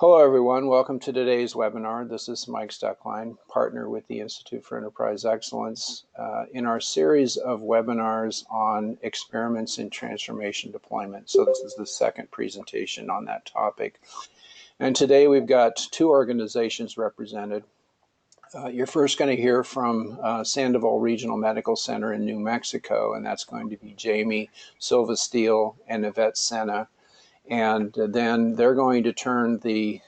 Hello everyone, welcome to today's webinar. This is Mike Steckline, partner with the Institute for Enterprise Excellence in our series of webinars on experiments in transformation deployment. So this is the second presentation on that topic. And today we've got two organizations represented. You're first going to hear from Sandoval Regional Medical Center in New Mexico, and that's going to be Jamie, Silva-Steele and Yvette Sena. And then they're going to turn the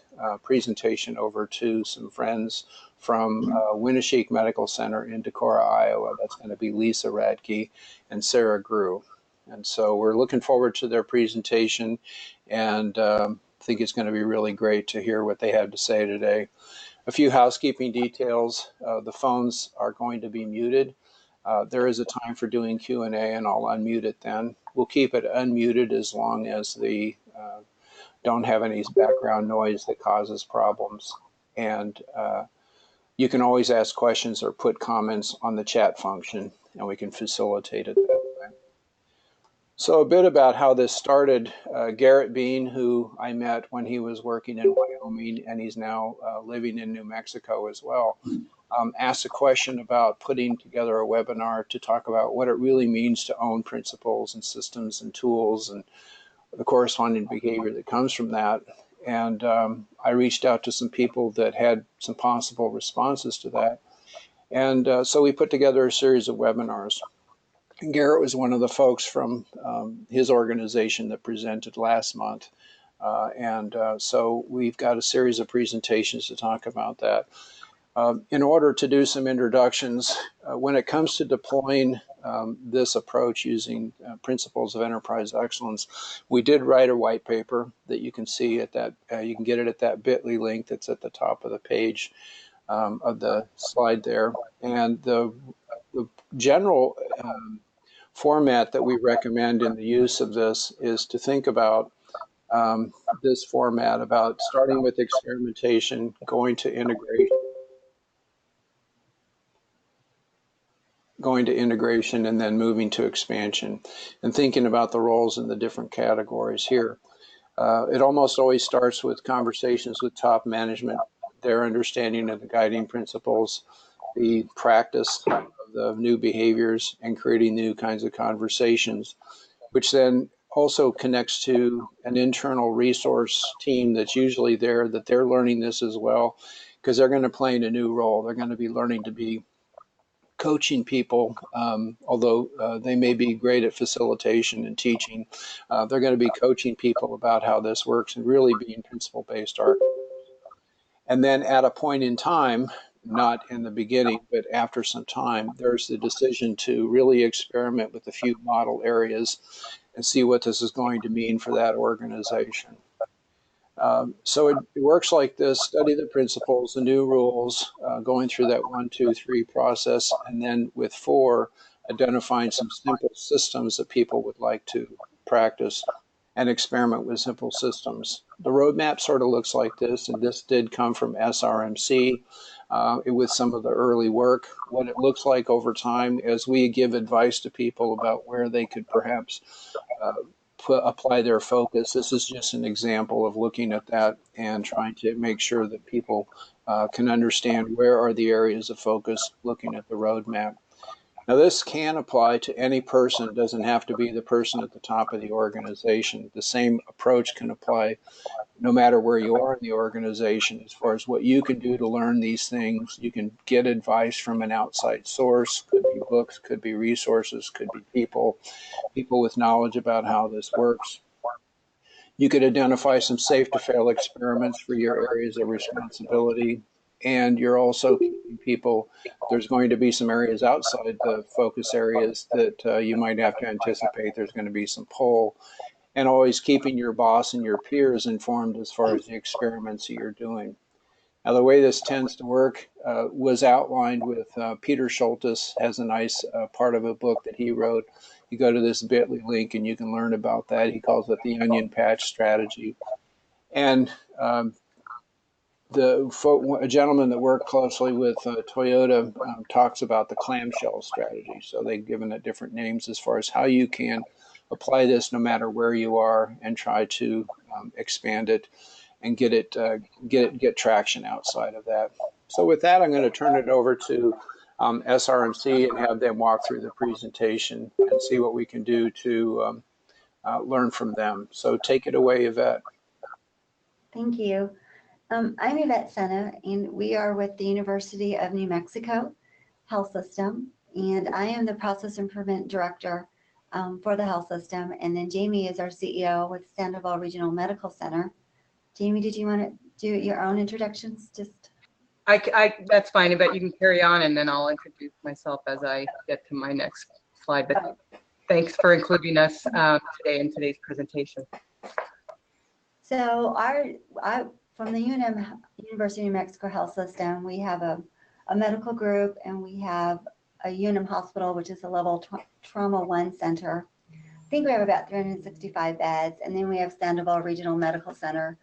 presentation over to some friends from Winneshiek Medical Center in Decorah, Iowa. That's going to be Lisa Radtke and Sarah Groux. And so we're looking forward to their presentation, and think it's going to be really great to hear what they have to say today. A few housekeeping details. The phones are going to be muted. There is a time for doing Q&A, and I'll unmute it then. We'll keep it unmuted as long as the don't have any background noise that causes problems. And you can always ask questions or put comments on the chat function, and we can facilitate it that way. So a bit about how this started. Garrett Bean, who I met when he was working in Wyoming, and he's now living in New Mexico as well, asked a question about putting together a webinar to talk about what it really means to own principles and systems and tools and the corresponding behavior that comes from that. And I reached out to some people that had some possible responses to that. And so we put together a series of webinars. And Garrett was one of the folks from his organization that presented last month. So we've got a series of presentations to talk about that. In order to do some introductions, when it comes to deploying this approach using principles of enterprise excellence, we did write a white paper that you can see at that, you can get it at that bit.ly link that's at the top of the page of the slide there. And the general format that we recommend in the use of this is to think about this format, about starting with experimentation, going to integration, and then moving to expansion, and thinking about the roles in the different categories here. It almost always starts with conversations with top management, their understanding of the guiding principles, the practice of the new behaviors, and creating new kinds of conversations, which then also connects to an internal resource team that's usually there, that they're learning this as well, because they're going to play in a new role. They're going to be learning to be coaching people, although they may be great at facilitation and teaching. They're going to be coaching people about how this works and really being principle-based architects. And then at a point in time, not in the beginning, but after some time, there's the decision to really experiment with a few model areas and see what this is going to mean for that organization. So it works like this: study the principles, the new rules, going through that 1, 2, 3 process, and then with 4, identifying some simple systems that people would like to practice and experiment with simple systems. The roadmap sort of looks like this, and this did come from SRMC with some of the early work. What it looks like over time as we give advice to people about where they could perhaps apply their focus. This is just an example of looking at that and trying to make sure that people can understand where are the areas of focus, looking at the roadmap. Now, this can apply to any person. It doesn't have to be the person at the top of the organization. The same approach can apply no matter where you are in the organization as far as what you can do to learn these things. You can get advice from an outside source. Could be books, could be resources, could be people with knowledge about how this works. You could identify some safe to fail experiments for your areas of responsibility. And you're also keeping people, there's going to be some areas outside the focus areas that you might have to anticipate. There's going to be some pull, and always keeping your boss and your peers informed as far as the experiments that you're doing. Now, the way this tends to work was outlined with Peter Schultes has a nice part of a book that he wrote. You go to this bit.ly link and you can learn about that. He calls it the onion patch strategy. And a gentleman that worked closely with Toyota talks about the clamshell strategy. So they've given it different names as far as how you can apply this no matter where you are and try to expand it and get traction outside of that. So with that, I'm going to turn it over to SRMC and have them walk through the presentation and see what we can do to learn from them. So take it away, Yvette. Thank you. I'm Yvette Sena, and we are with the University of New Mexico Health System, and I am the Process Improvement Director for the health system. And then Jamie is our CEO with Sandoval Regional Medical Center. Jamie, did you want to do your own introductions? That's fine, but you can carry on, and then I'll introduce myself as I get to my next slide. But thanks for including us today in today's presentation. So from the University of New Mexico Health System, we have a medical group, and we have a UNM hospital, which is a level trauma 1 center. I think we have about 365 beds, and then we have Sandoval Regional Medical Center,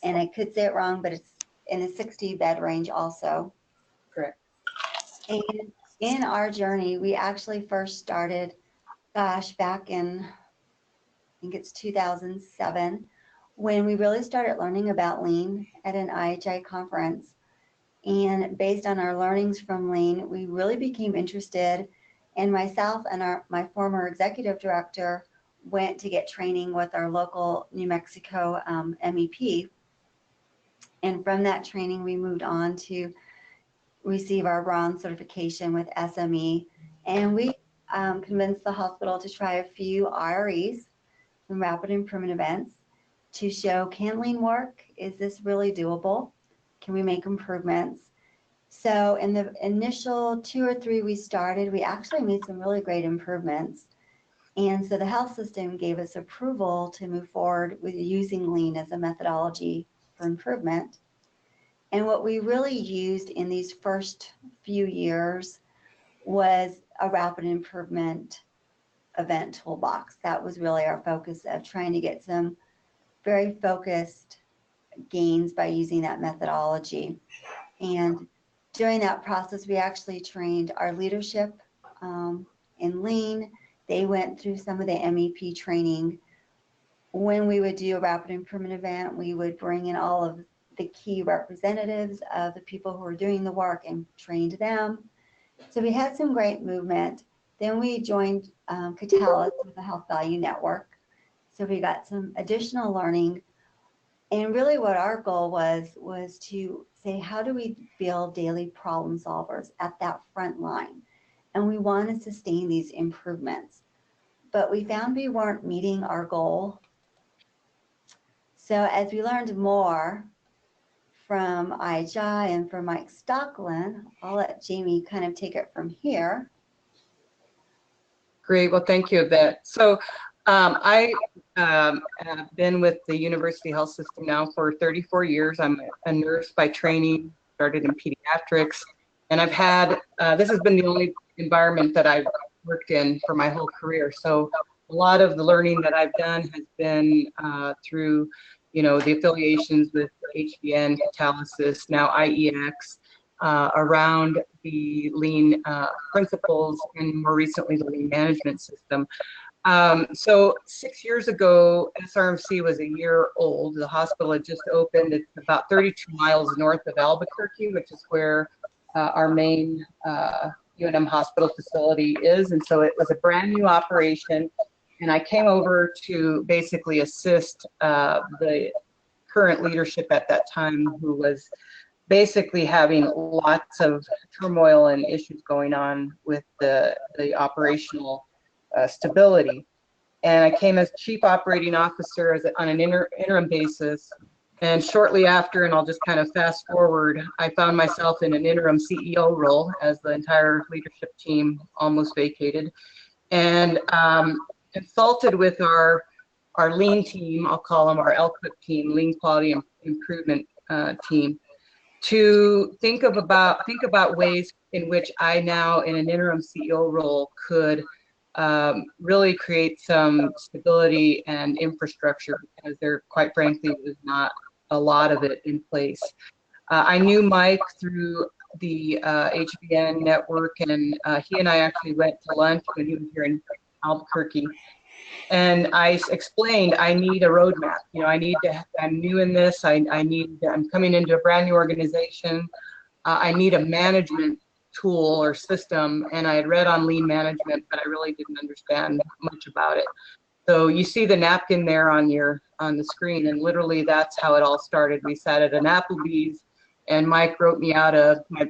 and I could say it wrong, but it's in the 60 bed range also. Correct. And in our journey, we actually first started, back in, I think it's 2007, when we really started learning about lean at an IHI conference. And based on our learnings from lean, we really became interested, and myself and my former executive director went to get training with our local New Mexico MEP. And from that training, we moved on to receive our bronze certification with SME. And we convinced the hospital to try a few IREs, some rapid improvement events, to show, can lean work? Is this really doable? Can we make improvements? So in the initial 2 or 3 we started, we actually made some really great improvements. And so the health system gave us approval to move forward with using lean as a methodology for improvement. And what we really used in these first few years was a rapid improvement event toolbox. That was really our focus of trying to get some very focused gains by using that methodology. And during that process, we actually trained our leadership in lean. They went through some of the MEP training. When we would do a rapid improvement event, we would bring in all of the key representatives of the people who were doing the work and trained them. So we had some great movement. Then we joined Catalyst with the Health Value Network. So we got some additional learning. And really what our goal was to say, how do we build daily problem solvers at that front line? And we want to sustain these improvements. But we found we weren't meeting our goal. So as we learned more from IHI and from Mike Stocklin, I'll let Jamie kind of take it from here. Great. Well, thank you, Yvette. So I have been with the University Health System now for 34 years. I'm a nurse by training, started in pediatrics, and I've had, this has been the only environment that I've worked in for my whole career. So a lot of the learning that I've done has been through, you know, the affiliations with HBN, Catalysis, now IEX, around the lean principles, and more recently the lean management system. So 6 years ago, SRMC was a year old. The hospital had just opened. It's about 32 miles north of Albuquerque, which is where our main UNM hospital facility is. And so it was a brand new operation. And I came over to basically assist the current leadership at that time, who was basically having lots of turmoil and issues going on with the operational stability. And I came as chief operating officer on an interim basis. And shortly after, and I'll just kind of fast forward, I found myself in an interim CEO role as the entire leadership team almost vacated, and consulted with our lean team, I'll call them our LQIP team, lean quality improvement team, to think about ways in which I now in an interim CEO role could really create some stability and infrastructure, because there quite frankly was not a lot of it in place. I knew Mike through the HBN network, and he and I actually went to lunch when he was here in Albuquerque. And I explained, I need a roadmap. You know, I'm new in this. I'm coming into a brand new organization. I need a management tool or system. And I had read on lean management, but I really didn't understand much about it. So you see the napkin there on the screen, and literally that's how it all started. We sat at an Applebee's, and Mike wrote me out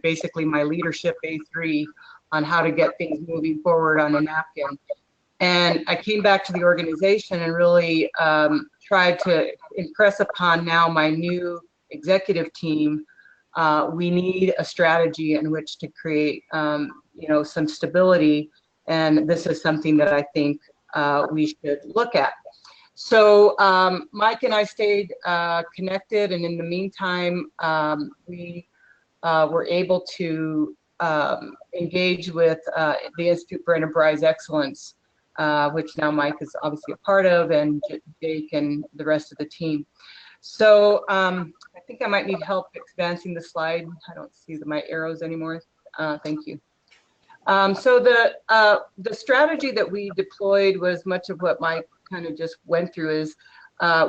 basically my leadership A3 on how to get things moving forward on a napkin. And I came back to the organization and really tried to impress upon now my new executive team. We need a strategy in which to create, some stability, and this is something that I think we should look at. So Mike and I stayed connected, and in the meantime, we were able to engage with the Institute for Enterprise Excellence, which now Mike is obviously a part of, and Jake and the rest of the team. So I think I might need help advancing the slide. I don't see my arrows anymore. Thank you. So the strategy that we deployed was much of what Mike kind of just went through. Is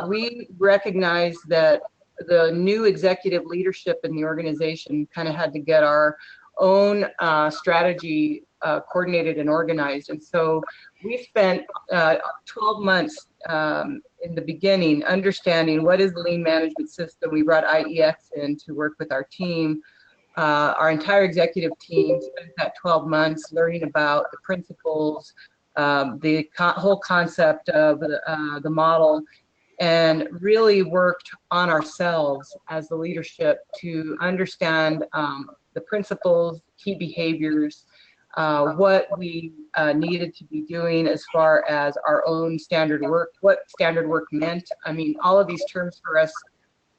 we recognized that the new executive leadership in the organization kind of had to get our own strategy coordinated and organized. And so we spent 12 months in the beginning understanding what is the lean management system. We brought IEX in to work with our team. Our entire executive team spent that 12 months learning about the principles, the whole concept of the model, and really worked on ourselves as the leadership to understand the principles, key behaviors, what we needed to be doing as far as our own standard work, what standard work meant. I mean, all of these terms for us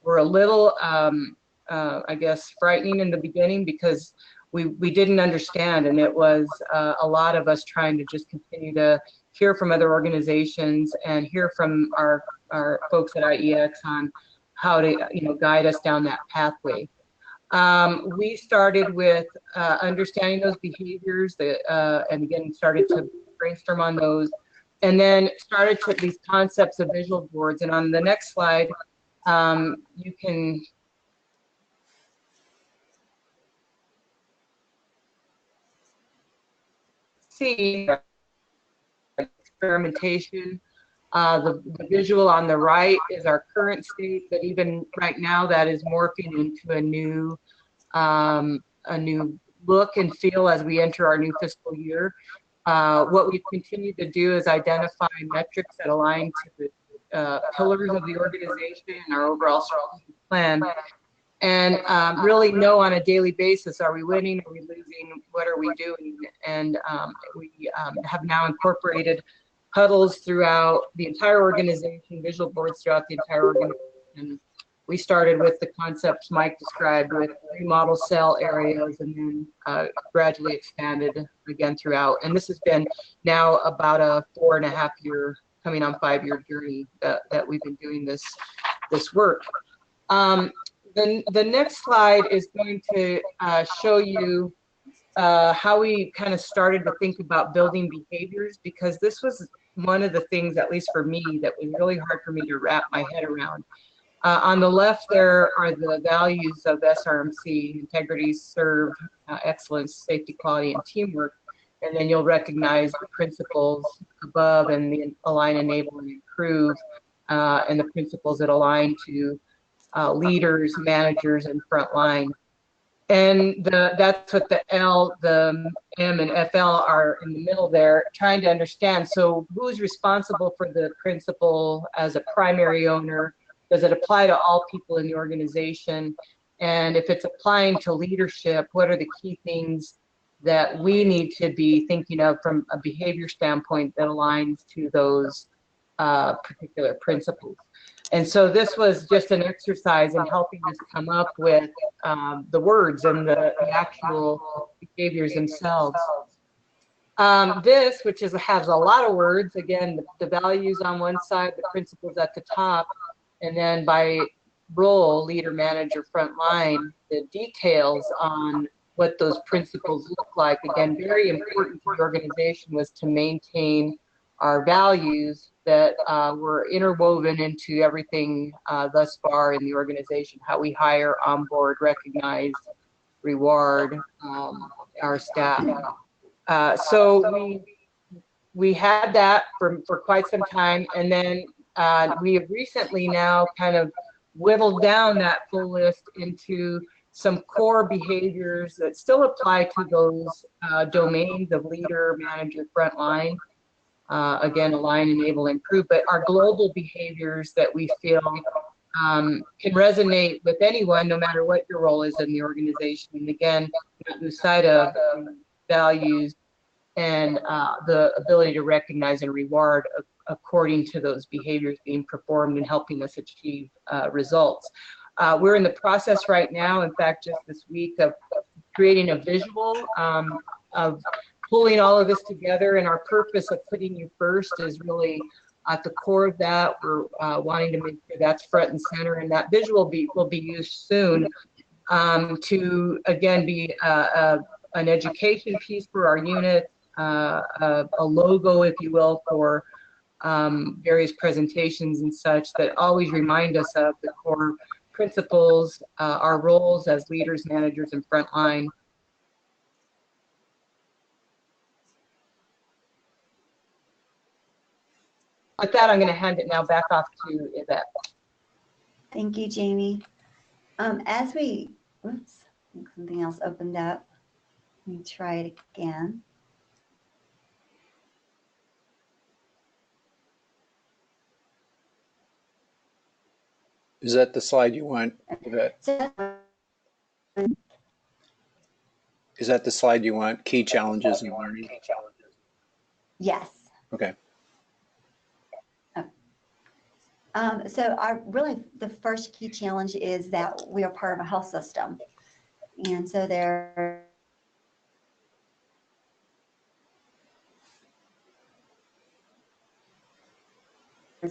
were a little, I guess, frightening in the beginning because we didn't understand, and it was a lot of us trying to just continue to hear from other organizations and hear from our folks at IEX on how to guide us down that pathway. We started with understanding those behaviors, and again started to brainstorm on those, and then started to these concepts of visual boards. And on the next slide, you can see experimentation. The visual on the right is our current state, but even right now that is morphing into a new look and feel as we enter our new fiscal year. What we've continued to do is identify metrics that align to the pillars of the organization and our overall strategic plan, and really know on a daily basis, are we winning, are we losing, what are we doing? And we have now incorporated huddles throughout the entire organization, visual boards throughout the entire organization. We started with the concepts Mike described with 3 model cell areas, and then gradually expanded again throughout. And this has been now about a 4.5 year, coming on 5-year journey that we've been doing this work. The next slide is going to show you how we kind of started to think about building behaviors, because this was one of the things, at least for me, that was really hard for me to wrap my head around. On the left, there are the values of SRMC: integrity, serve, excellence, safety, quality, and teamwork. And then you'll recognize the principles above, and the align, enable, and improve, and the principles that align to leaders, managers, and frontline. And that's what the L, the M, and FL are in the middle there, trying to understand. So who's responsible for the principle as a primary owner? Does it apply to all people in the organization? And if it's applying to leadership, what are the key things that we need to be thinking of from a behavior standpoint that aligns to those particular principles? And so this was just an exercise in helping us come up with the words and the actual behaviors themselves. This, which has a lot of words, again, the values on one side, the principles at the top, and then by role, leader, manager, frontline, the details on what those principles look like. Again, very important for the organization was to maintain our values that were interwoven into everything thus far in the organization, how we hire, onboard, recognize, reward our staff. So we had that for quite some time, and then we have recently now kind of whittled down that full list into some core behaviors that still apply to those domains of leader, manager, frontline. Again, align, enable, improve, but our global behaviors that we feel can resonate with anyone, no matter what your role is in the organization. And again, not lose sight of values and the ability to recognize and reward according to those behaviors being performed and helping us achieve results. We're in the process right now, in fact, just this week, of creating a visual of pulling all of this together, and our purpose of putting you first is really at the core of that. We're wanting to make sure that's front and center, and that visual will be used soon to, again, be an education piece for our unit, a logo, if you will, for various presentations and such that always remind us of the core principles, our roles as leaders, managers, and frontline. With that, I'm going to hand it now back off to Yvette. Thank you, Jamie. As we, oops, I think something else opened up. Let me try it again. Is that the slide you want, Yvette? Is that the slide you want? Key challenges in learning? Yes. Okay. So really the first key challenge is that we are part of a health system. And so there's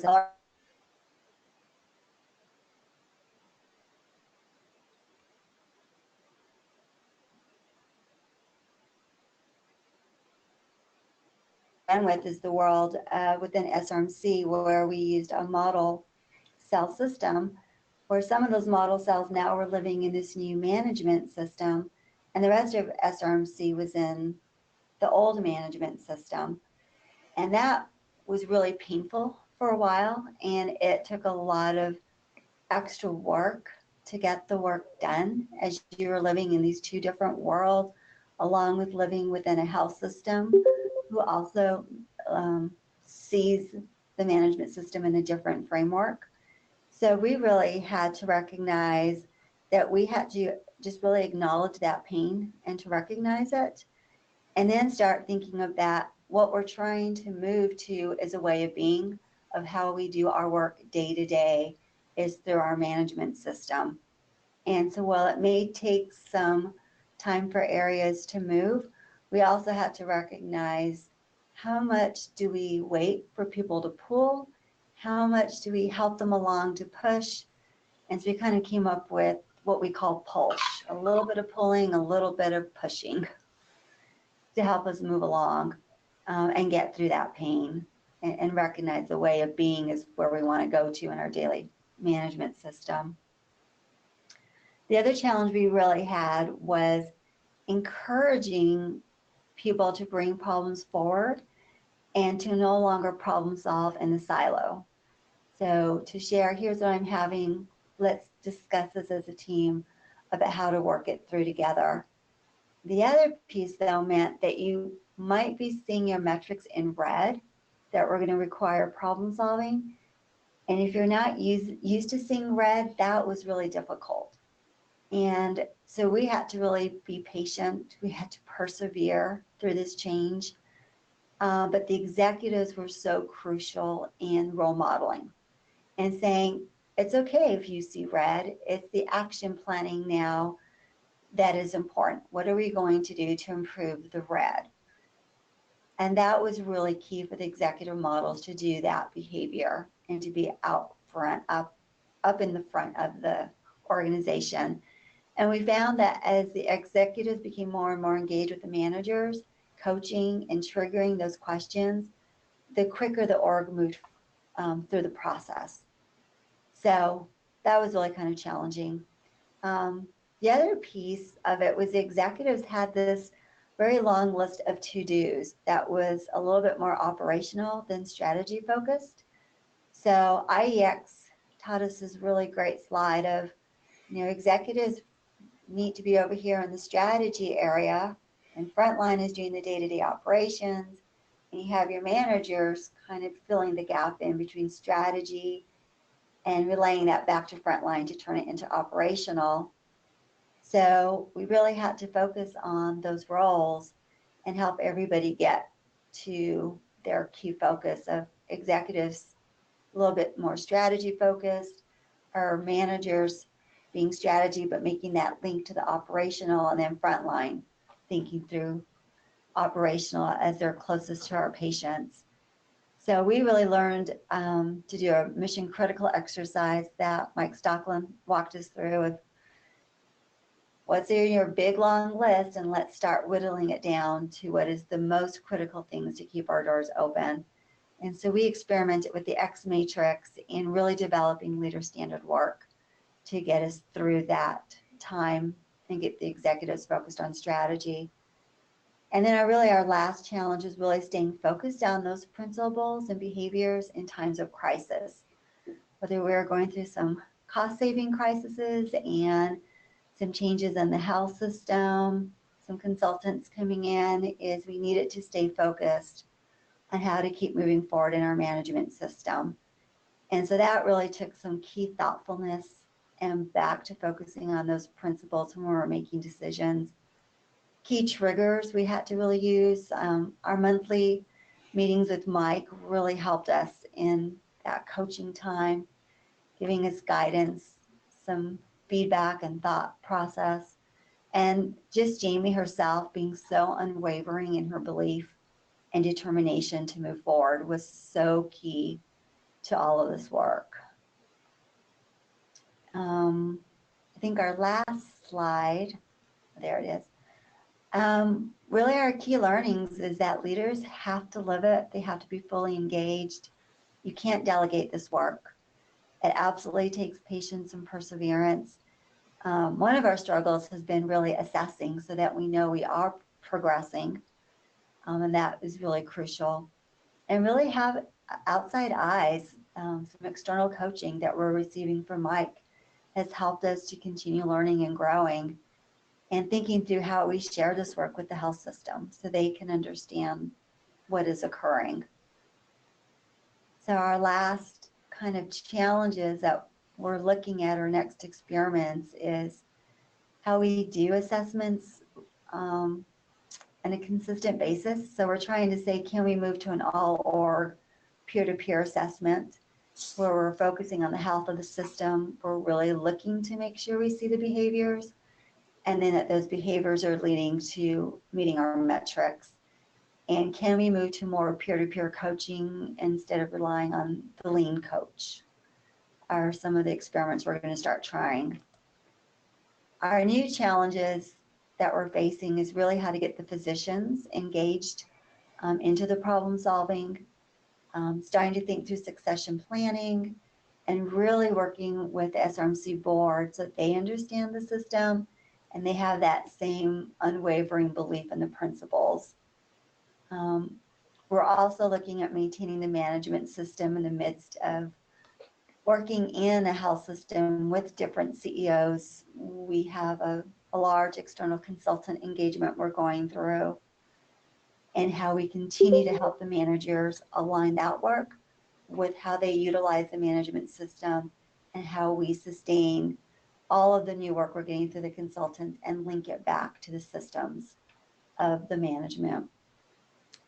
a with is the world within SRMC, where we used a model cell system, where some of those model cells now were living in this new management system, and the rest of SRMC was in the old management system. And that was really painful for a while, and it took a lot of extra work to get the work done as you were living in these two different worlds, along with living within a health system who also sees the management system in a different framework. So we really had to recognize that we had to just really acknowledge that pain and to recognize it, and then start thinking of that, what we're trying to move to as a way of being, of how we do our work day to day, is through our management system. And so while it may take some time for areas to move, we also have to recognize how much do we wait for people to pull? How much do we help them along to push? And so we kind of came up with what we call push, a little bit of pulling, a little bit of pushing to help us move along and get through that pain and recognize the way of being is where we want to go to in our daily management system. The other challenge we really had was encouraging people to bring problems forward and to no longer problem solve in the silo. So to share, here's what I'm having, let's discuss this as a team about how to work it through together. The other piece though meant that you might be seeing your metrics in red that were going to require problem solving. And if you're not used to seeing red, that was really difficult. And so we had to really be patient. We had to persevere through this change. But the executives were so crucial in role modeling and saying, it's okay if you see red, it's the action planning now that is important. What are we going to do to improve the red? And that was really key for the executive models to do that behavior and to be out front, up in the front of the organization. And we found that as the executives became more and more engaged with the managers, coaching and triggering those questions, the quicker the org moved through the process. So that was really kind of challenging. The other piece of it was the executives had this very long list of to-dos that was a little bit more operational than strategy focused. So IEX taught us this really great slide of, executives need to be over here in the strategy area, and frontline is doing the day-to-day operations, and you have your managers kind of filling the gap in between strategy and relaying that back to frontline to turn it into operational. So we really had to focus on those roles and help everybody get to their key focus of executives a little bit more strategy focused, or managers being strategy but making that link to the operational, and then frontline thinking through operational as they're closest to our patients. So we really learned to do a mission critical exercise that Mike Stocklin walked us through with what's in your big long list, and let's start whittling it down to what is the most critical things to keep our doors open. And so we experimented with the X matrix in really developing leader standard work to get us through that time and get the executives focused on strategy. And then our last challenge is really staying focused on those principles and behaviors in times of crisis. Whether we're going through some cost-saving crises and some changes in the health system, some consultants coming in, is we needed to stay focused on how to keep moving forward in our management system. And so that really took some key thoughtfulness and back to focusing on those principles when we were making decisions. Key triggers we had to really use. Our monthly meetings with Mike really helped us in that coaching time, giving us guidance, some feedback and thought process. And just Jamie herself being so unwavering in her belief and determination to move forward was so key to all of this work. I think our last slide, there it is. Really our key learnings is that leaders have to live it. They have to be fully engaged. You can't delegate this work. It absolutely takes patience and perseverance. One of our struggles has been really assessing so that we know we are progressing, and that is really crucial. And really have outside eyes, some external coaching that we're receiving from Mike has helped us to continue learning and growing, and thinking through how we share this work with the health system so they can understand what is occurring. So our last kind of challenges that we're looking at, our next experiments, is how we do assessments on a consistent basis. So we're trying to say, can we move to an all-org peer-to-peer assessment where we're focusing on the health of the system? We're really looking to make sure we see the behaviors, and then that those behaviors are leading to meeting our metrics. And can we move to more peer-to-peer coaching instead of relying on the lean coach? Are some of the experiments we're going to start trying. Our new challenges that we're facing is really how to get the physicians engaged into the problem solving, starting to think through succession planning, and really working with the SRMC board so that they understand the system and they have that same unwavering belief in the principles. We're also looking at maintaining the management system in the midst of working in a health system with different CEOs. We have a large external consultant engagement we're going through, and how we continue to help the managers align that work with how they utilize the management system and how we sustain all of the new work we're getting through the consultants and link it back to the systems of the management.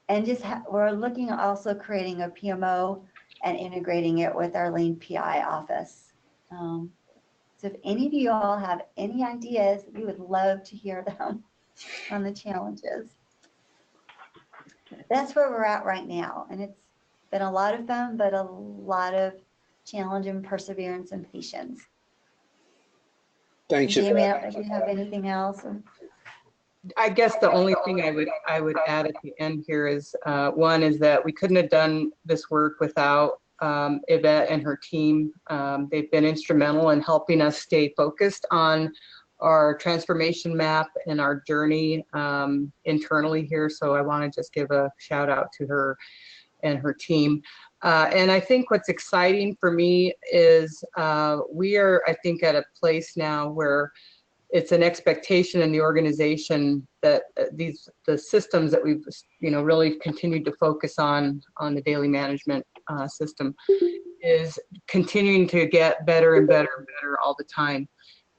And just we're looking at also creating a PMO and integrating it with our lean PI office. So if any of you all have any ideas, we would love to hear them on the challenges. That's where we're at right now. And it's been a lot of fun, but a lot of challenge and perseverance and patience. Thanks, Jamie, I Yvette. don't know if you have anything else. I guess the only thing I would add at the end here is one is that we couldn't have done this work without Yvette and her team. They've been instrumental in helping us stay focused on our transformation map and our journey internally here. So I want to just give a shout out to her and her team. And I think what's exciting for me is we are, I think, at a place now where it's an expectation in the organization that the systems that we've really continued to focus on the daily management system is continuing to get better and better and better all the time.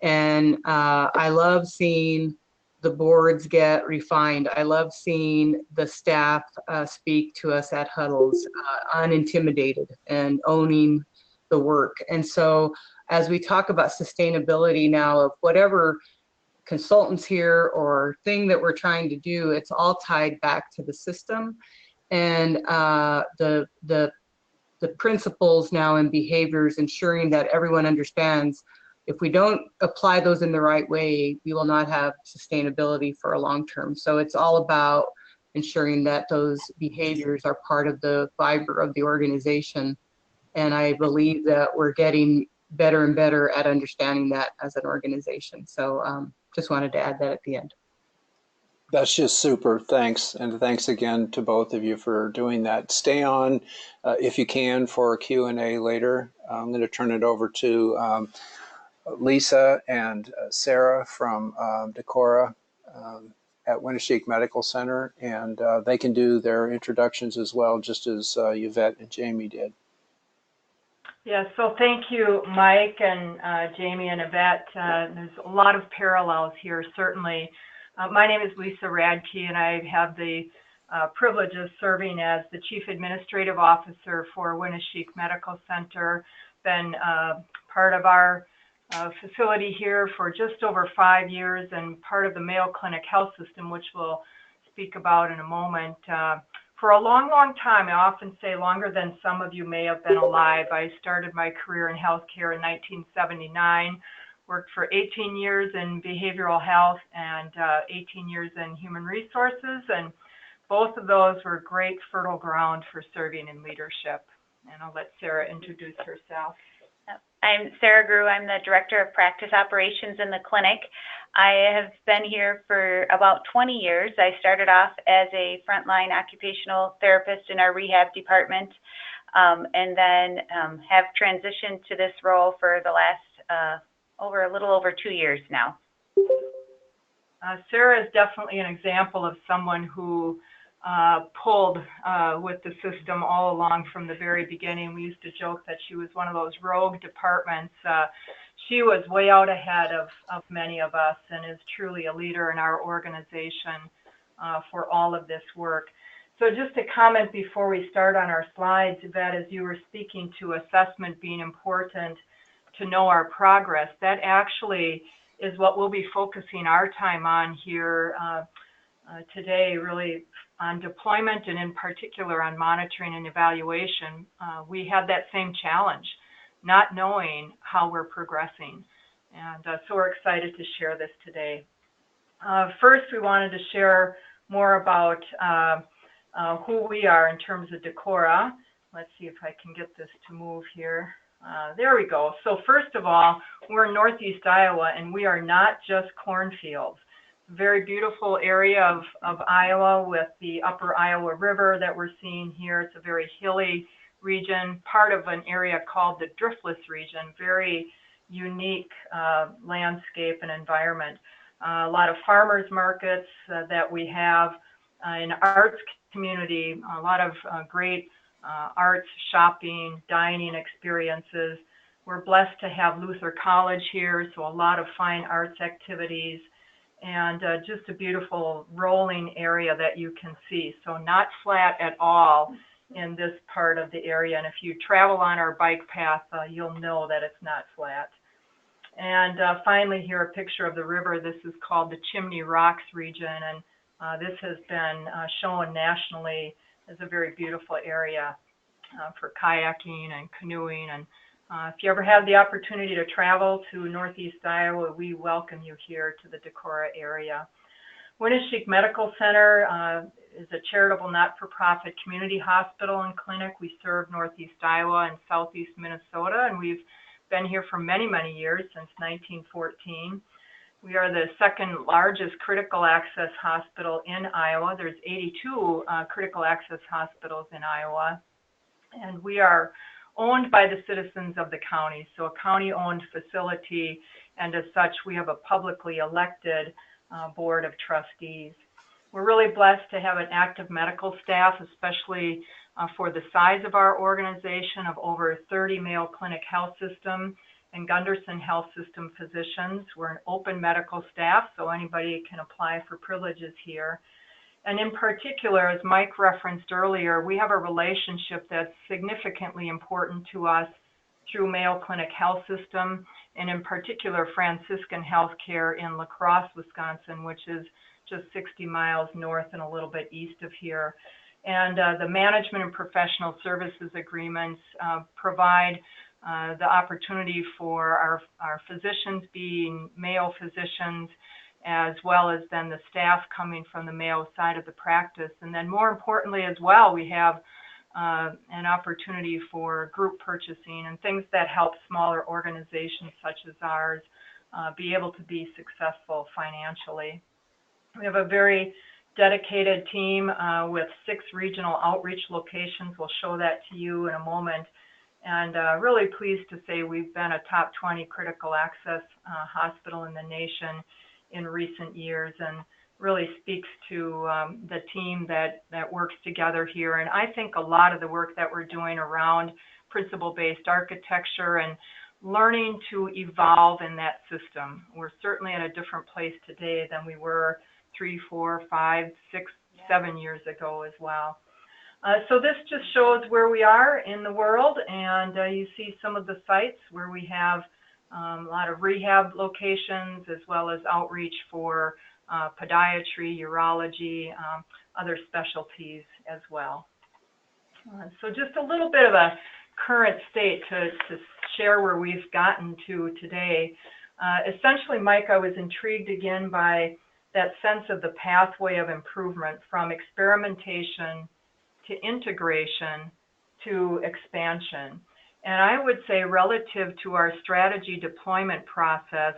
And I love seeing the boards get refined. I love seeing the staff speak to us at huddles, unintimidated and owning the work. And so as we talk about sustainability now of whatever consultants here or thing that we're trying to do, it's all tied back to the system and the principles now and behaviors, ensuring that everyone understands if we don't apply those in the right way, we will not have sustainability for a long term. So it's all about ensuring that those behaviors are part of the fiber of the organization. And I believe that we're getting better and better at understanding that as an organization. So just wanted to add that at the end. That's just super. Thanks. And thanks again to both of you for doing that. Stay on if you can for a Q&A later. I'm going to turn it over to Lisa and Sarah from Decorah at Winneshiek Medical Center, and they can do their introductions as well, just as Yvette and Jamie did. Yeah, so thank you, Mike and Jamie and Yvette. There's a lot of parallels here, certainly. My name is Lisa Radtke, and I have the privilege of serving as the Chief Administrative Officer for Winneshiek Medical Center. Been part of our facility here for just over 5 years and part of the Mayo Clinic Health System, which we'll speak about in a moment. For a long, long time, I often say longer than some of you may have been alive. I started my career in healthcare in 1979, worked for 18 years in behavioral health and 18 years in human resources, and both of those were great fertile ground for serving in leadership. And I'll let Sarah introduce herself. I'm Sarah Groux. I'm the Director of Practice Operations in the clinic. I have been here for about 20 years. I started off as a frontline occupational therapist in our rehab department, and then have transitioned to this role for the last a little over 2 years now. Sarah is definitely an example of someone who pulled with the system all along from the very beginning. We used to joke that she was one of those rogue departments. She was way out ahead of many of us and is truly a leader in our organization for all of this work. So just a comment before we start on our slides, that as you were speaking to assessment being important to know our progress, that actually is what we'll be focusing our time on here today, really on deployment and in particular on monitoring and evaluation. We have that same challenge, not knowing how we're progressing. And so we're excited to share this today. First, we wanted to share more about who we are in terms of Decorah. Let's see if I can get this to move here. There we go. So first of all, we're in Northeast Iowa, and we are not just cornfields. Very beautiful area of Iowa with the upper Iowa River that we're seeing here. It's a very hilly region, part of an area called the Driftless region, very unique landscape and environment. A lot of farmers markets that we have in arts community, a lot of great arts, shopping, dining experiences. We're blessed to have Luther College here, so a lot of fine arts activities, and just a beautiful rolling area that you can see. So not flat at all in this part of the area. And if you travel on our bike path, you'll know that it's not flat. And finally here, a picture of the river. This is called the Chimney Rocks region, and this has been shown nationally as a very beautiful area for kayaking and canoeing. And if you ever have the opportunity to travel to Northeast Iowa, we welcome you here to the Decorah area. Winneshiek Medical Center is a charitable not-for-profit community hospital and clinic. We serve Northeast Iowa and Southeast Minnesota, and we've been here for many, many years, since 1914. We are the second largest critical access hospital in Iowa. There's 82 critical access hospitals in Iowa, and we are owned by the citizens of the county, so a county-owned facility, and as such, we have a publicly elected board of trustees. We're really blessed to have an active medical staff, especially for the size of our organization of over 30 Mayo Clinic Health System and Gunderson Health System physicians. We're an open medical staff, so anybody can apply for privileges here. And in particular, as Mike referenced earlier, we have a relationship that's significantly important to us through Mayo Clinic Health System, and in particular, Franciscan Healthcare in La Crosse, Wisconsin, which is just 60 miles north and a little bit east of here. And the management and professional services agreements provide the opportunity for our physicians being Mayo physicians, as well as then the staff coming from the Mayo side of the practice. And then more importantly as well, we have an opportunity for group purchasing and things that help smaller organizations such as ours be able to be successful financially. We have a very dedicated team with 6 regional outreach locations. We'll show that to you in a moment. And really pleased to say we've been a top 20 critical access hospital in the nation in recent years, and really speaks to the team that works together here. And I think a lot of the work that we're doing around principle-based architecture and learning to evolve in that system. We're certainly in a different place today than we were 3, 4, 5, 6, 7 years ago as well. So this just shows where we are in the world, and you see some of the sites where we have a lot of rehab locations, as well as outreach for podiatry, urology, other specialties as well. So just a little bit of a current state to share where we've gotten to today. Essentially, Mike, I was intrigued again by that sense of the pathway of improvement from experimentation to integration to expansion. And I would say relative to our strategy deployment process,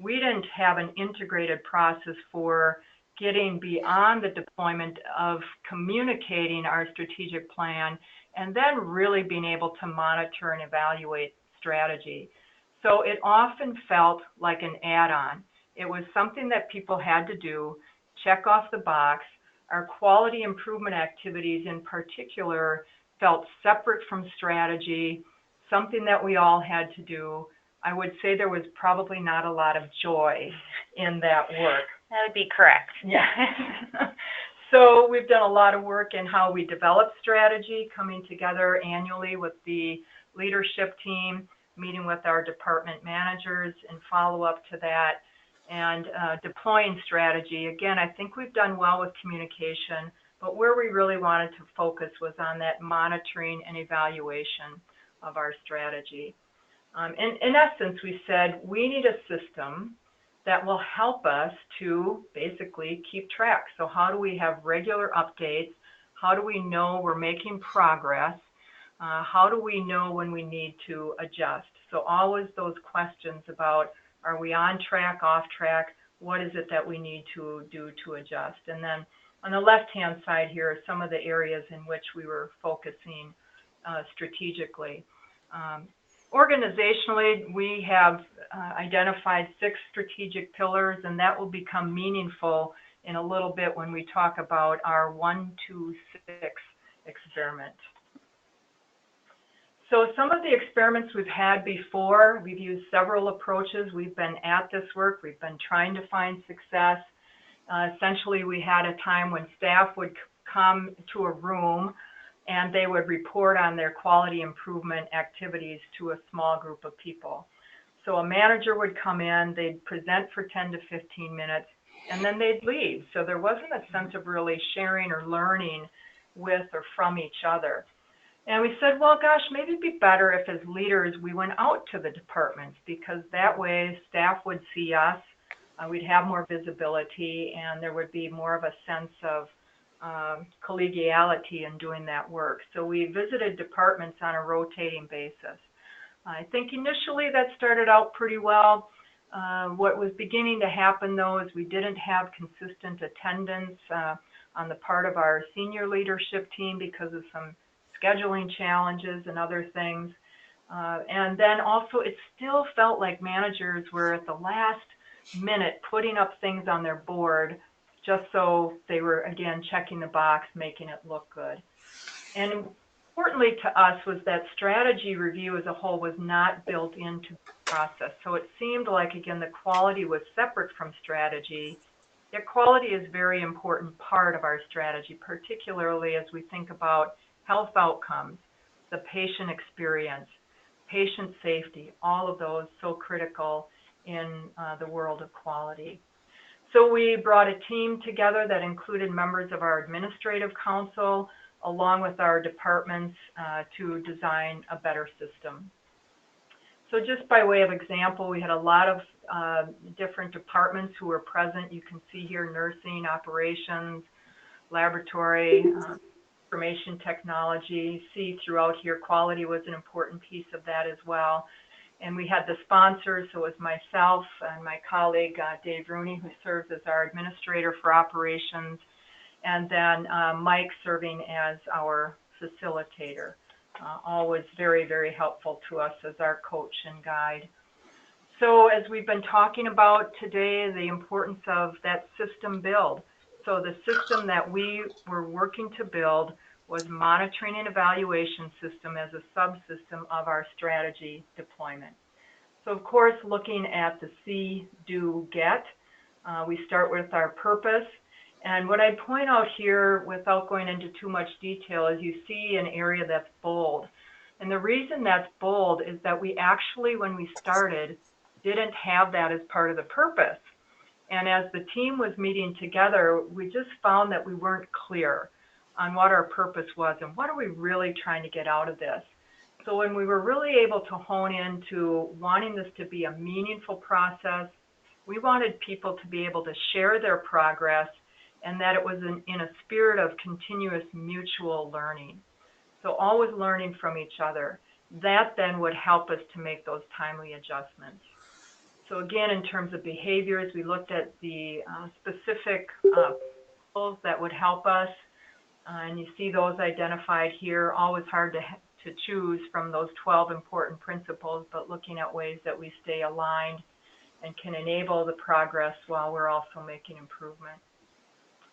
we didn't have an integrated process for getting beyond the deployment of communicating our strategic plan and then really being able to monitor and evaluate strategy. So it often felt like an add-on. It was something that people had to do, check off the box. Our quality improvement activities in particular felt separate from strategy, something that we all had to do. I would say there was probably not a lot of joy in that work. That would be correct. Yeah. So we've done a lot of work in how we develop strategy, coming together annually with the leadership team, meeting with our department managers and follow up to that, and deploying strategy. Again, I think we've done well with communication, but where we really wanted to focus was on that monitoring and evaluation of our strategy. In essence, we said we need a system that will help us to basically keep track. So how do we have regular updates? How do we know we're making progress? How do we know when we need to adjust? So always those questions about, are we on track, off track? What is it that we need to do to adjust? And then on the left-hand side here are some of the areas in which we were focusing strategically. Organizationally, we have identified 6 strategic pillars, and that will become meaningful in a little bit when we talk about our 1, 2, 6 experiment. So some of the experiments we've had before, we've used several approaches. We've been at this work. We've been trying to find success. Essentially, we had a time when staff would come to a room and they would report on their quality improvement activities to a small group of people. So a manager would come in, they'd present for 10 to 15 minutes, and then they'd leave. So there wasn't a sense of really sharing or learning with or from each other. And we said, well, gosh, maybe it'd be better if as leaders we went out to the departments, because that way staff would see us, we'd have more visibility, and there would be more of a sense of collegiality in doing that work. So we visited departments on a rotating basis. I think initially that started out pretty well. What was beginning to happen, though, is we didn't have consistent attendance on the part of our senior leadership team because of some scheduling challenges and other things. And then also it still felt like managers were at the last minute putting up things on their board just so they were, again, checking the box, making it look good. And importantly to us was that strategy review as a whole was not built into the process. So it seemed like, again, the quality was separate from strategy. Yet quality is a very important part of our strategy, particularly as we think about health outcomes, the patient experience, patient safety, all of those so critical in the world of quality. So we brought a team together that included members of our administrative council, along with our departments, to design a better system. So just by way of example, we had a lot of different departments who were present. You can see here nursing, operations, laboratory, information technology. See throughout here, quality was an important piece of that as well. And we had the sponsors, so it was myself and my colleague, Dave Rooney, who serves as our administrator for operations, and then Mike serving as our facilitator. Always very, very helpful to us as our coach and guide. So as we've been talking about today, the importance of that system build. So the system that we were working to build was monitoring and evaluation system as a subsystem of our strategy deployment. So of course, looking at the see, do, get, we start with our purpose. And what I point out here, without going into too much detail, is you see an area that's bold. And the reason that's bold is that we actually, when we started, didn't have that as part of the purpose. And as the team was meeting together, we just found that we weren't clear on what our purpose was and what are we really trying to get out of this. So when we were really able to hone into wanting this to be a meaningful process, we wanted people to be able to share their progress and that it was in a spirit of continuous mutual learning. So always learning from each other. That then would help us to make those timely adjustments. So again, in terms of behaviors, we looked at the specific goals that would help us. And you see those identified here. Always hard to choose from those 12 important principles, but looking at ways that we stay aligned and can enable the progress while we're also making improvement.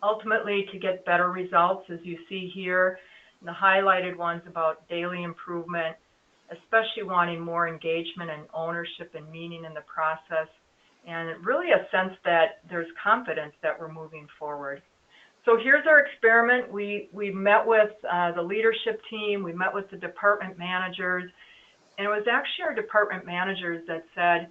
Ultimately, to get better results, as you see here, the highlighted ones about daily improvement, especially wanting more engagement and ownership and meaning in the process, and really a sense that there's confidence that we're moving forward. So here's our experiment. We met with the leadership team, we met with the department managers, and it was actually our department managers that said,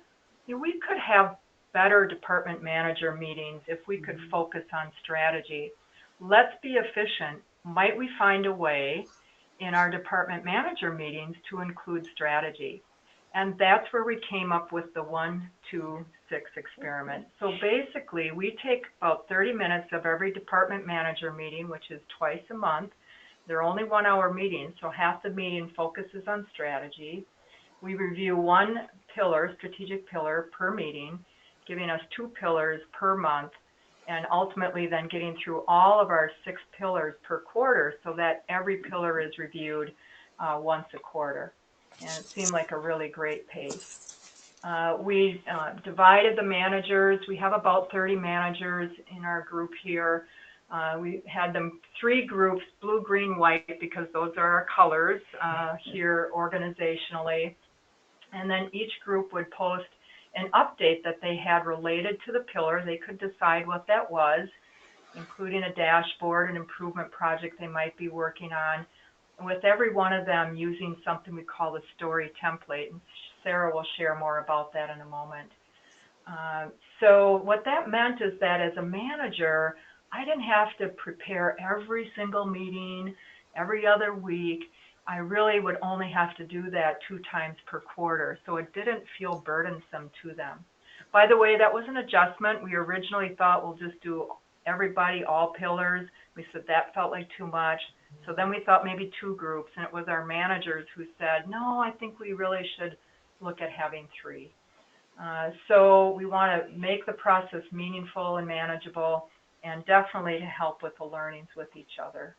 we could have better department manager meetings if we could focus on strategy. Let's be efficient. Might we find a way in our department manager meetings to include strategy? And that's where we came up with the 1, 2, 6 experiment. So basically, we take about 30 minutes of every department manager meeting, which is twice a month. They're only 1-hour meetings, so half the meeting focuses on strategy. We review one pillar, strategic pillar per meeting, giving us 2 pillars per month, and ultimately then getting through all of our 6 pillars per quarter so that every pillar is reviewed once a quarter. And it seemed like a really great pace. We divided the managers. We have about 30 managers in our group here. We had them 3 groups, blue, green, white, because those are our colors here organizationally. And then each group would post an update that they had related to the pillar. They could decide what that was, including a dashboard, an improvement project they might be working on, with every one of them using something we call the story template. And Sarah will share more about that in a moment. So what that meant is that as a manager, I didn't have to prepare every single meeting, every other week. I really would only have to do that 2 times per quarter, so it didn't feel burdensome to them. By the way, that was an adjustment. We originally thought we'll just do everybody, all pillars. We said that felt like too much. So then we thought maybe 2 groups, and it was our managers who said, no, I think we really should look at having 3. So we want to make the process meaningful and manageable, and definitely to help with the learnings with each other.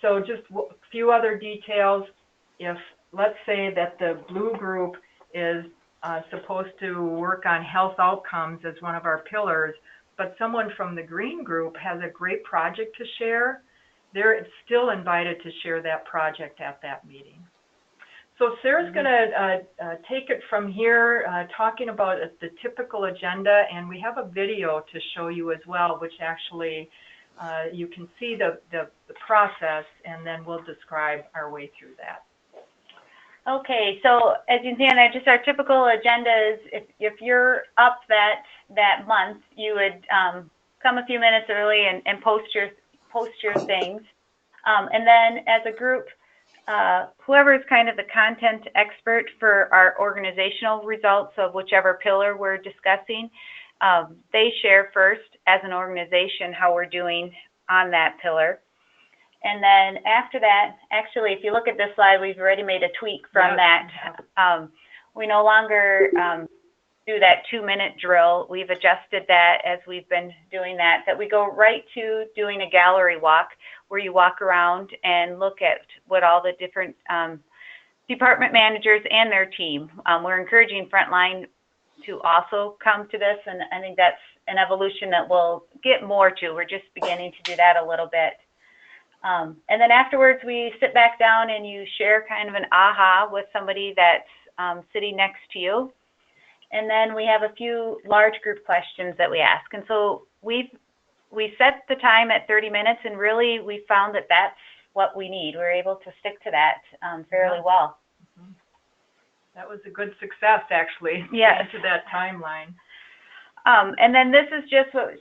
So just a few other details. If, let's say that the blue group is supposed to work on health outcomes as one of our pillars, but someone from the green group has a great project to share, they're still invited to share that project at that meeting. So Sarah's going to take it from here, talking about the typical agenda, and we have a video to show you as well, which actually you can see the process, and then we'll describe our way through that. Okay, so as you can see on just our typical agenda is if you're up that month, you would come a few minutes early and post your things, and then as a group, whoever is kind of the content expert for our organizational results of whichever pillar we're discussing, they share first as an organization how we're doing on that pillar. And then after that, actually, if you look at this slide, we've already made a tweak from that. We no longer do that 2-minute drill. We've adjusted that as we've been doing that we go right to doing a gallery walk where you walk around and look at what all the different department managers and their team. We're encouraging frontline to also come to this, and I think that's an evolution that we'll get more to. We're just beginning to do that a little bit. And then afterwards, we sit back down and you share kind of an aha with somebody that's sitting next to you. And then we have a few large group questions that we ask. And so we set the time at 30 minutes, and really we found that that's what we need. We're able to stick to that fairly well. Mm-hmm. That was a good success, actually, to that timeline. And then this is just what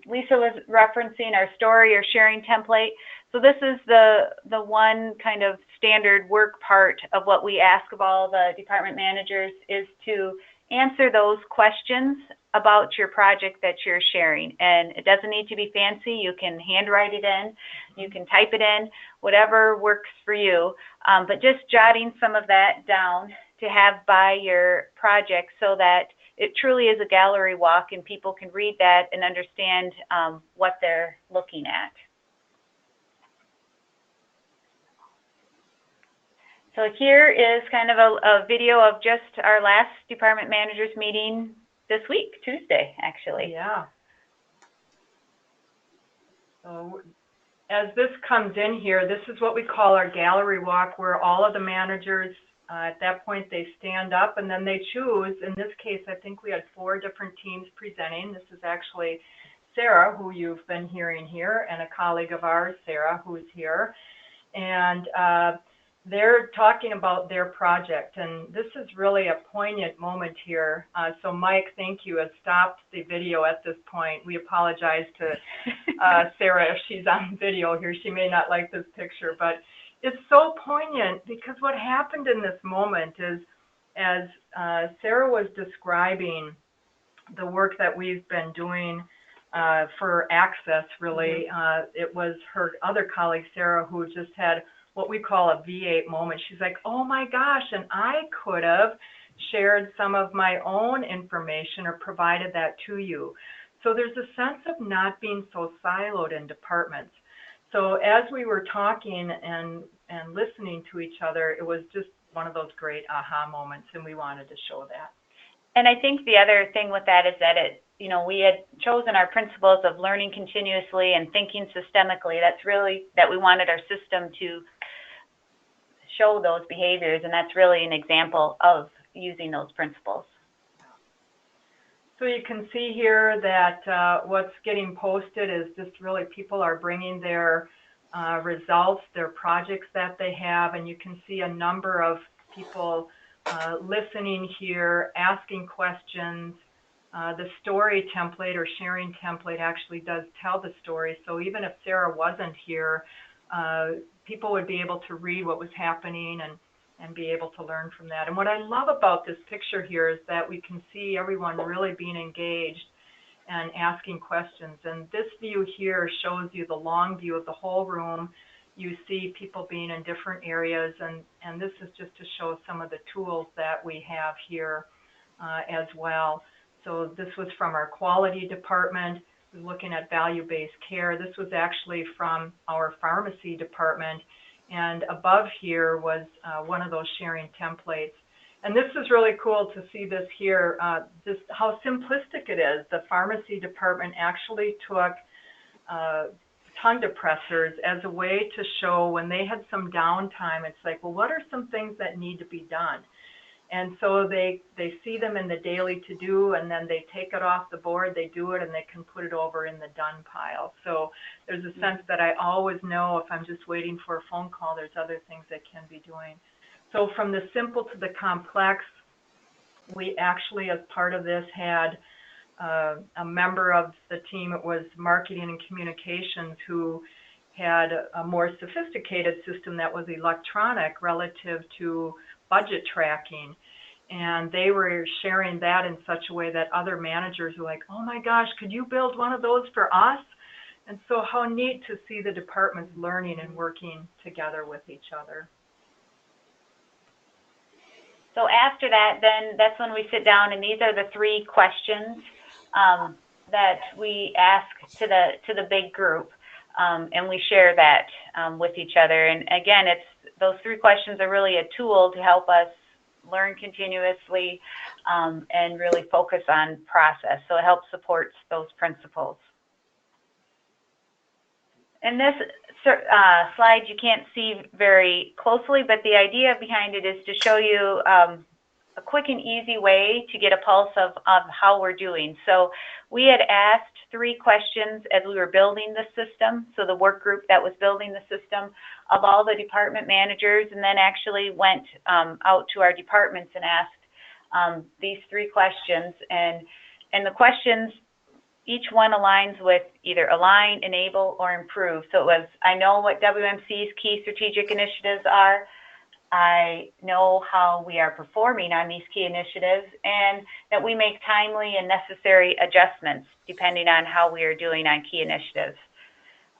Lisa was referencing, our story or sharing template. So this is the one kind of standard work part of what we ask of all the department managers, is to answer those questions about your project that you're sharing. And it doesn't need to be fancy. You can handwrite it in, you can type it in, whatever works for you. But just jotting some of that down to have by your project so that it truly is a gallery walk and people can read that and understand what they're looking at. So here is kind of a video of just our last department managers meeting this week, Tuesday, actually. Yeah. So as this comes in here, this is what we call our gallery walk, where all of the managers, at that point, they stand up and then they choose. In this case, I think we had 4 different teams presenting. This is actually Sarah, who you've been hearing here, and a colleague of ours, Sarah, who's here. And they're talking about their project, and this is really a poignant moment here. So Mike, thank you, has stopped the video at this point. We apologize to Sarah if she's on video here. She may not like this picture, but it's so poignant because what happened in this moment is, as Sarah was describing the work that we've been doing for Access, really, it was her other colleague, Sarah, who just had what we call a V8 moment. She's like, oh my gosh, and I could have shared some of my own information or provided that to you. So there's a sense of not being so siloed in departments. So as we were talking and listening to each other, it was just one of those great aha moments, and we wanted to show that. And I think the other thing with that is that we had chosen our principles of learning continuously and thinking systemically. That's really that we wanted our system to show those behaviors, and that's really an example of using those principles. So you can see here that what's getting posted is just really people are bringing their results, their projects that they have, and you can see a number of people listening here, asking questions. The story template or sharing template actually does tell the story. So even if Sarah wasn't here, people would be able to read what was happening. And and be able to learn from that. And what I love about this picture here is that we can see everyone really being engaged and asking questions. And this view here shows you the long view of the whole room. You see people being in different areas, and this is just to show some of the tools that we have here as well. So this was from our quality department, looking at value-based care. This was actually from our pharmacy department, and above here was one of those sharing templates. And this is really cool to see this here, just how simplistic it is. The pharmacy department actually took tongue depressors as a way to show when they had some downtime, it's like, well, what are some things that need to be done? And so they see them in the daily to-do, and then they take it off the board, they do it, and they can put it over in the done pile. So there's a sense that I always know if I'm just waiting for a phone call, there's other things I can be doing. So from the simple to the complex, we actually, as part of this, had a member of the team, it was marketing and communications, who had a more sophisticated system that was electronic relative to budget tracking. And they were sharing that in such a way that other managers were like, oh my gosh, could you build one of those for us? And so how neat to see the departments learning and working together with each other. So after that, then that's when we sit down, and these are the 3 questions that we ask to the big group, and we share that with each other. And again, those 3 questions are really a tool to help us learn continuously and really focus on process. So it helps support those principles. And this slide you can't see very closely, but the idea behind it is to show you a quick and easy way to get a pulse of how we're doing. So we had asked 3 questions as we were building the system, so the work group that was building the system, of all the department managers, and then actually went out to our departments and asked these 3 questions. And the questions, each one aligns with either align, enable, or improve. So it was, I know what WMC's key strategic initiatives are. I know how we are performing on these key initiatives, and that we make timely and necessary adjustments depending on how we are doing on key initiatives.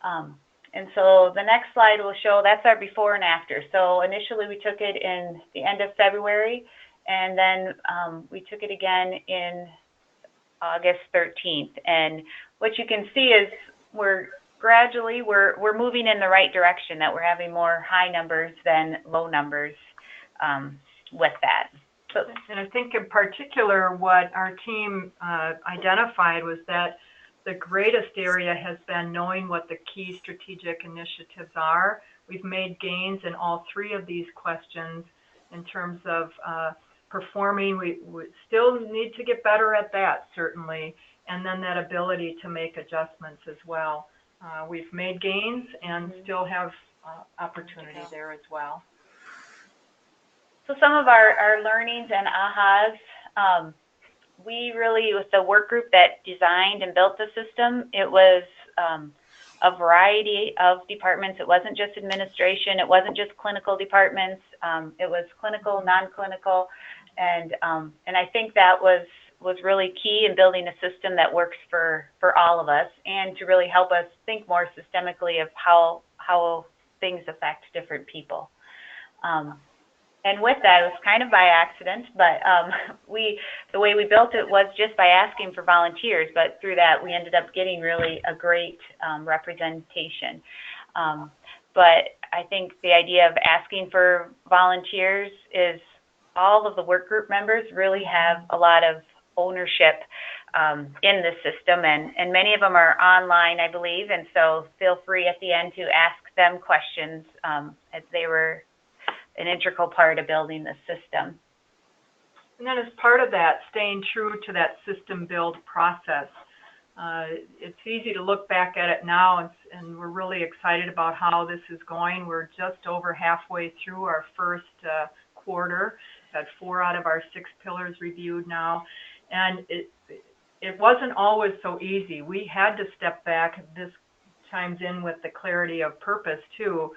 And so the next slide will show, that's our before and after. So initially we took it in the end of February, and then we took it again in August 13th. And what you can see is we're moving in the right direction, that we're having more high numbers than low numbers with that. So, and I think in particular what our team identified was that the greatest area has been knowing what the key strategic initiatives are. We've made gains in all 3 of these questions in terms of performing. We still need to get better at that, certainly, and then that ability to make adjustments as well. We've made gains and still have opportunity there as well. So some of our learnings and ahas, we really, with the work group that designed and built the system, it was a variety of departments. It wasn't just administration. It wasn't just clinical departments. It was clinical, non-clinical, and I think that was really key in building a system that works for all of us, and to really help us think more systemically of how things affect different people. And with that, it was kind of by accident, but the way we built it was just by asking for volunteers, but through that we ended up getting really a great representation. But I think the idea of asking for volunteers is all of the work group members really have a lot of ownership in the system, and many of them are online, I believe, and so feel free at the end to ask them questions as they were an integral part of building the system. And then as part of that, staying true to that system build process. It's easy to look back at it now, and we're really excited about how this is going. We're just over halfway through our first quarter. We've had 4 out of our 6 pillars reviewed now. And it wasn't always so easy. We had to step back. This chimes in with the clarity of purpose too.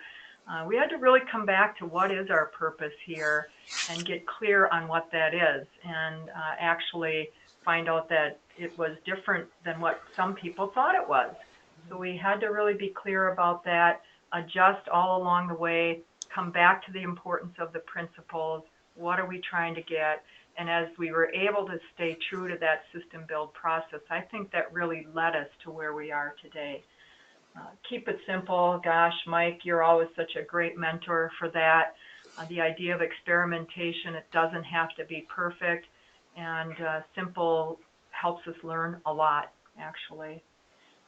We had to really come back to what is our purpose here and get clear on what that is, and actually find out that it was different than what some people thought it was. So we had to really be clear about that, adjust all along the way, come back to the importance of the principles, what are we trying to get, and as we were able to stay true to that system build process, I think that really led us to where we are today. Keep it simple. Gosh, Mike, you're always such a great mentor for that. The idea of experimentation, it doesn't have to be perfect, and simple helps us learn a lot, actually.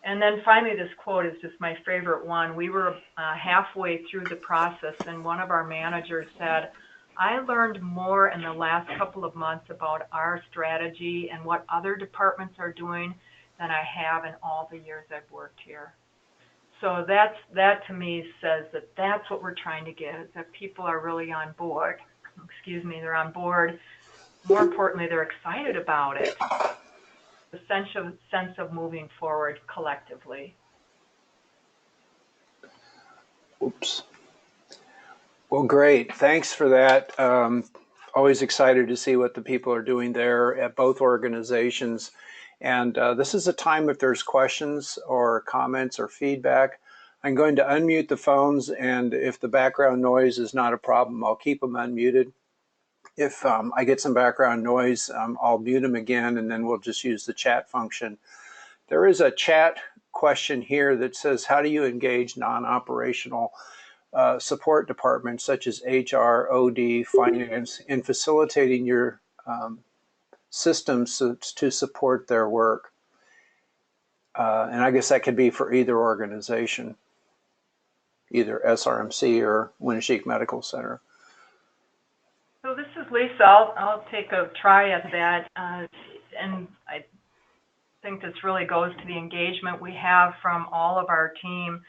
And then finally, this quote is just my favorite one. We were halfway through the process, and one of our managers said, I learned more in the last couple of months about our strategy and what other departments are doing than I have in all the years I've worked here. So that to me says that that's what we're trying to get, is that people are really on board. Excuse me, they're on board. More importantly, they're excited about it. The sense of moving forward collectively. Oops. Well, great. Thanks for that. Always excited to see what the people are doing there at both organizations. And this is a time if there's questions or comments or feedback. I'm going to unmute the phones, and if the background noise is not a problem, I'll keep them unmuted. If I get some background noise, I'll mute them again, and then we'll just use the chat function. There is a chat question here that says, how do you engage non-operational support departments such as HR, OD, finance, in facilitating your systems to support their work? And I guess that could be for either organization, either SRMC or Winneshiek Medical Center. So this is Lisa. I'll take a try at that. And I think this really goes to the engagement we have from all of our team.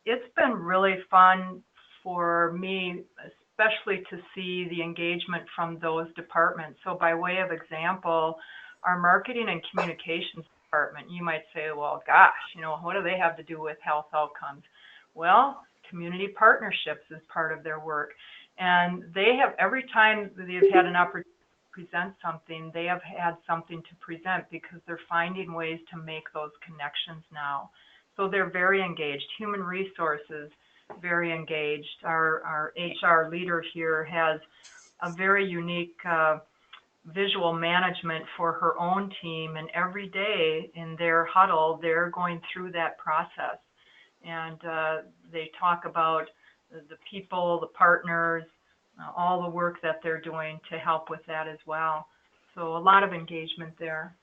It's been really fun for me, especially to see the engagement from those departments. So by way of example, our marketing and communications department, you might say, well, gosh, what do they have to do with health outcomes? Well, community partnerships is part of their work. And they have, every time they've had an opportunity to present something, they have had something to present because they're finding ways to make those connections now. So they're very engaged. Human resources, very engaged. Our HR leader here has a very unique visual management for her own team, and every day in their huddle, they're going through that process. And they talk about the people, the partners, all the work that they're doing to help with that as well. So a lot of engagement there.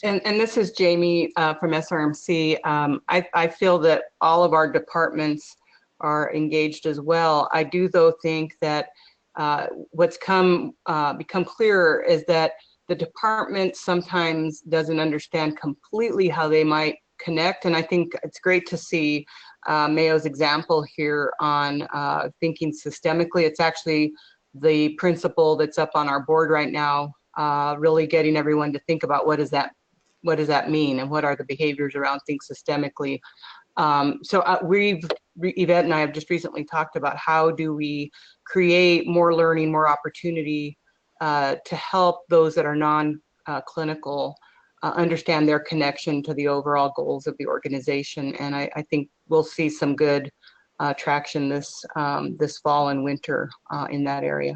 And this is Jamie from SRMC. I feel that all of our departments are engaged as well. I do, though, think that what's become clearer is that the department sometimes doesn't understand completely how they might connect. And I think it's great to see Mayo's example here on thinking systemically. It's actually the principle that's up on our board right now, really getting everyone to think about what does that mean and what are the behaviors around think systemically. So Yvette and I have just recently talked about how do we create more learning, more opportunity to help those that are non-clinical understand their connection to the overall goals of the organization. And I think we'll see some good traction this fall and winter in that area.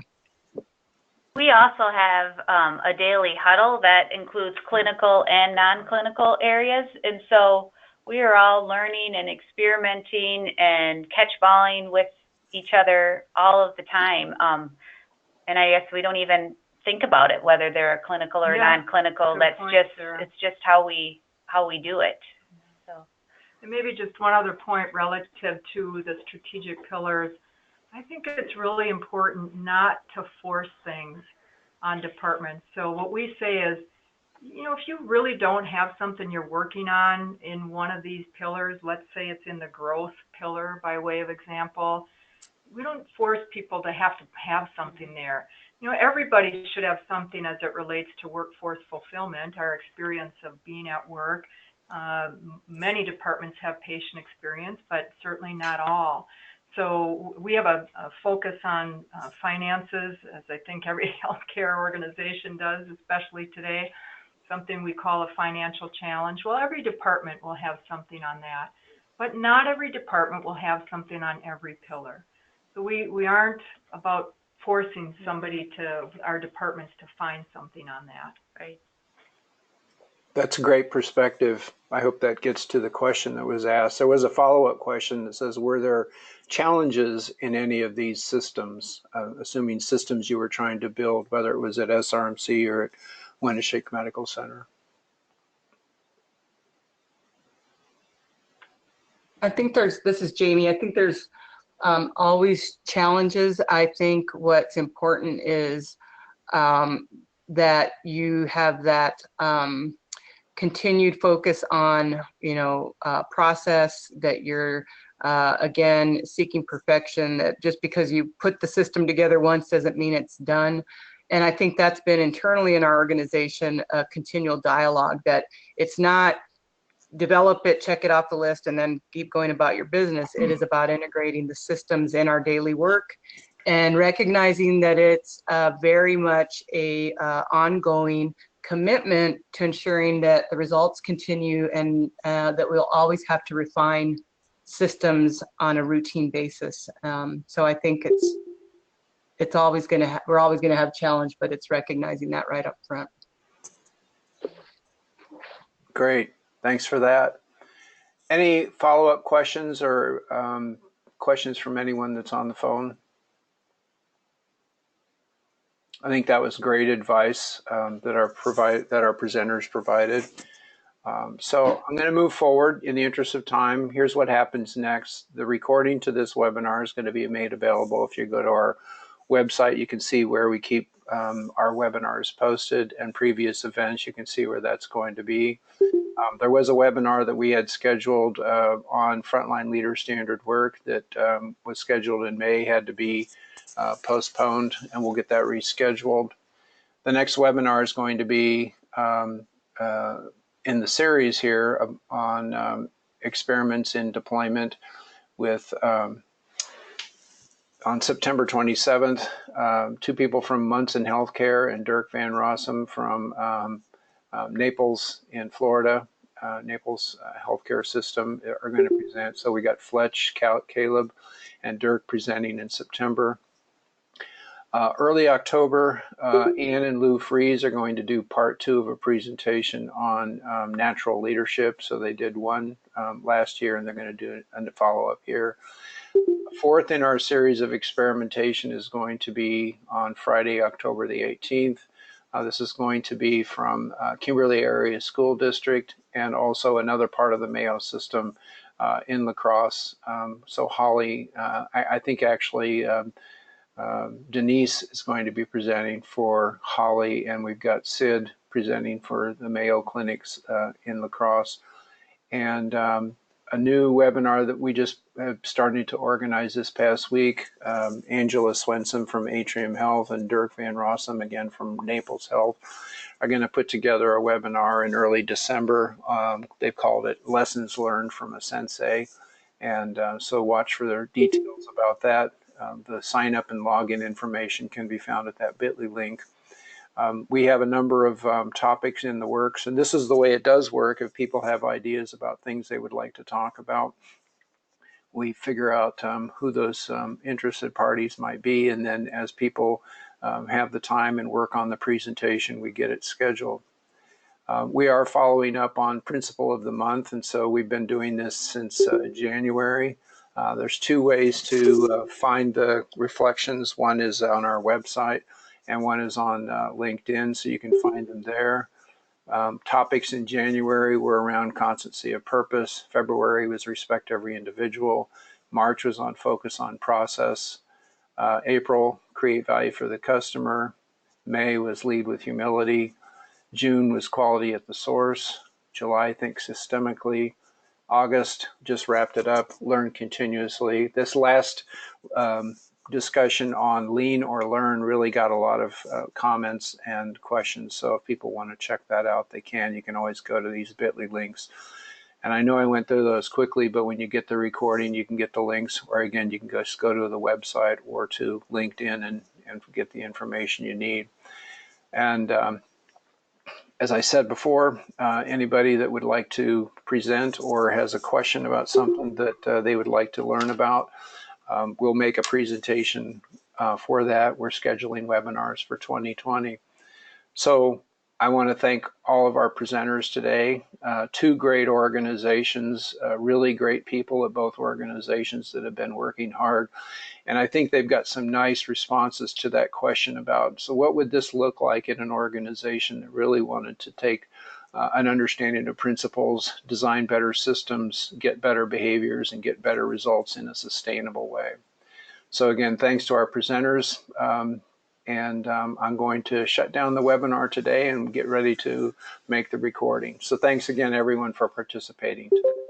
We also have a daily huddle that includes clinical and non-clinical areas. And so we are all learning and experimenting and catch-balling with each other all of the time. And I guess we don't even think about it, whether they're clinical or non-clinical. That's just, it's just how we do it. So. And maybe just one other point relative to the strategic pillars. I think it's really important not to force things on departments. So what we say is, if you really don't have something you're working on in one of these pillars, let's say it's in the growth pillar by way of example, we don't force people to have something there. Everybody should have something as it relates to workforce fulfillment, our experience of being at work, Many departments have patient experience, but certainly not all. So we have a focus on finances, as I think every healthcare organization does, especially today, something we call a financial challenge. Well, every department will have something on that, but not every department will have something on every pillar. So we aren't about forcing somebody to, our departments, to find something on that. Right. That's a great perspective. I hope that gets to the question that was asked. There was a follow-up question that says, were there challenges in any of these systems, assuming systems you were trying to build, whether it was at SRMC or at Winneshiek Medical Center? I think this is Jamie. I think there's always challenges. I think what's important is that you have that continued focus on, process, that you're, again, seeking perfection, that just because you put the system together once doesn't mean it's done. And I think that's been internally in our organization a continual dialogue, that it's not develop it, check it off the list, and then keep going about your business. It is about integrating the systems in our daily work and recognizing that it's very much a ongoing commitment to ensuring that the results continue, and that we'll always have to refine systems on a routine basis. So I think it's always going to we're always going to have challenge, but it's recognizing that right up front. Great, thanks for that. Any follow-up questions or questions from anyone that's on the phone? I think that was great advice that our presenters provided. So I'm going to move forward in the interest of time. Here's what happens next. The recording to this webinar is going to be made available. If you go to our website, you can see where we keep our webinars posted, and previous events, you can see where that's going to be. There was a webinar that we had scheduled on frontline leader standard work that was scheduled in May, had to be postponed, and we'll get that rescheduled. The next webinar is going to be in the series here on experiments in deployment with on September 27th, two people from Munson Healthcare and Dirk Van Rossum from Naples in Florida, Naples Healthcare System are going to present. So we got Fletch, Caleb, and Dirk presenting in September. Early October, Ann and Lou Fries are going to do part 2 of a presentation on natural leadership. So they did one last year, and they're going to do a follow-up here. Fourth in our series of experimentation is going to be on Friday, October the 18th. This is going to be from Kimberly Area School District and also another part of the Mayo system in La Crosse. So Holly, I think actually Denise is going to be presenting for Holly, and we've got Sid presenting for the Mayo Clinics in La Crosse. And a new webinar that we just have started to organize this past week. Angela Swenson from Atrium Health and Dirk Van Rossum, again from Naples Health, are going to put together a webinar in early December. They've called it Lessons Learned from a Sensei. And so watch for their details about that. The sign up and login information can be found at that bit.ly link. We have a number of topics in the works, and this is the way it does work. If people have ideas about things they would like to talk about, we figure out who those interested parties might be, and then as people have the time and work on the presentation, we get it scheduled. We are following up on Principle of the Month, and so we've been doing this since January. There's 2 ways to find the reflections. One is on our website, and one is on LinkedIn, so you can find them there. Topics in January were around constancy of purpose. February was respect every individual. March was on focus on process. April, create value for the customer. May was lead with humility. June was quality at the source. July, think systemically. August, just wrapped it up, learn continuously. This last discussion on Lean or Learn really got a lot of comments and questions. So if people want to check that out, they can. You can always go to these bit.ly links. And I know I went through those quickly, but when you get the recording, you can get the links, or again, you can just go to the website or to LinkedIn and get the information you need. And as I said before, anybody that would like to present or has a question about something that they would like to learn about, we'll make a presentation for that. We're scheduling webinars for 2020. So I want to thank all of our presenters today. Two great organizations, really great people at both organizations that have been working hard. And I think they've got some nice responses to that question about, so what would this look like in an organization that really wanted to take an understanding of principles, design better systems, get better behaviors, and get better results in a sustainable way. So again, thanks to our presenters. I'm going to shut down the webinar today and get ready to make the recording. So thanks again, everyone, for participating today.